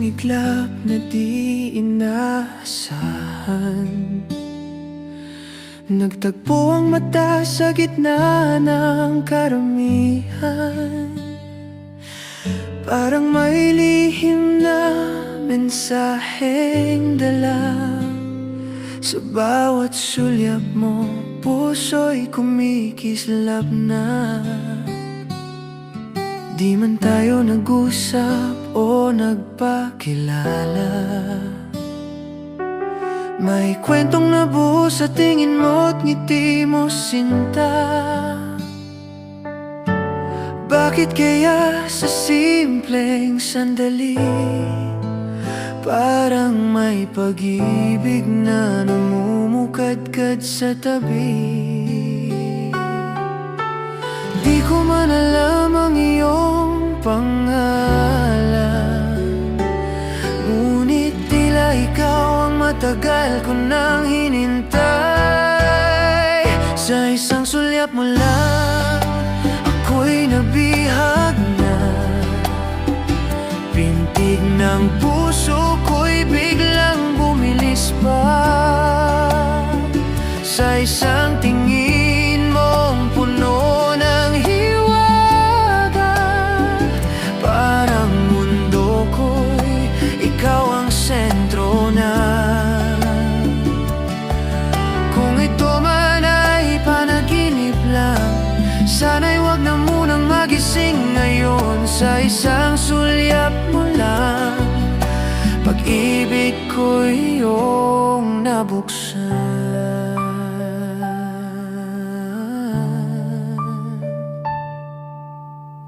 isang iglap na di inaasahan. Nagtagpo ang mata sa gitna ng karamihan. Parang may lihim na mensaheng dala. Sa bawat sulyap mo, puso'y kumikislap na. Di man tayo nag-usap o nagpakilala, may kwentong nabuo sa tingin mo't ngiti mo, sinta. Bakit kaya sa simpleng sandali parang may pag-ibig na namumukadkad sa tabi? Di ko man alam ang iyong pangalan, ngunit tila ikaw ang matagal ko nang hinintay. Sa isang sulyap mo lang, ako'y nabihag na. Pintig ng puso ko'y biglang bumilis pa. Sa isang tingin mong puno ng hiwaga, parang mundo ko'y ikaw ang sentro na. Kung ito man ay panaginip lang, sana'y wag na munang magising ngayon. Sa isang sulyap mo lang, pag-ibig ko'y iyong nabuksan.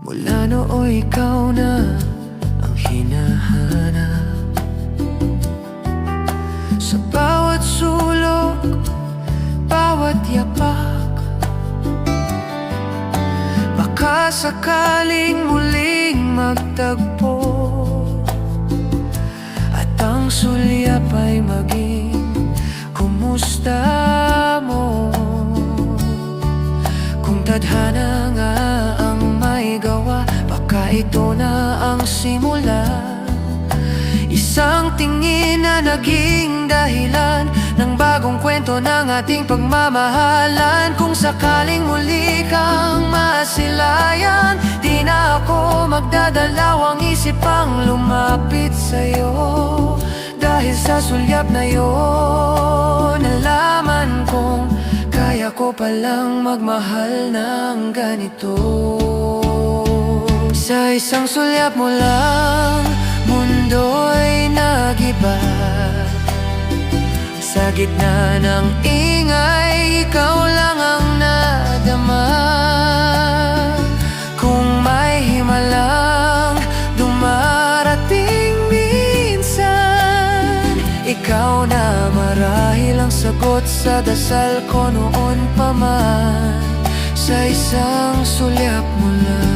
Mula nooy ikaw na ang hinahanap. Sa bawat sulok, bawat yapak, baka sakaling muling magtagpo, at ang sulyap ay maging kumusta mo. Kung tadhana nga ang may gawa, baka ito na ang simula. Isang tingin na naging dahilan ng bagong kwento ng ating pagmamahalan. Kung sakaling muli kang masilayan, di na ako magdadalawang isip ang lumapit sa'yo. Dahil sa sulyap na yun, nalaman kong kaya ko palang magmahal ng ganito. Sa isang sulyap mo lang, mundo'y nag-iba. Sa gitna ng ingay, ikaw lang ang nadama. Kung may himalang dumarating minsan, ikaw na marahil ang sagot sa dasal ko noon pa man. Sa isang sulyap mo lang.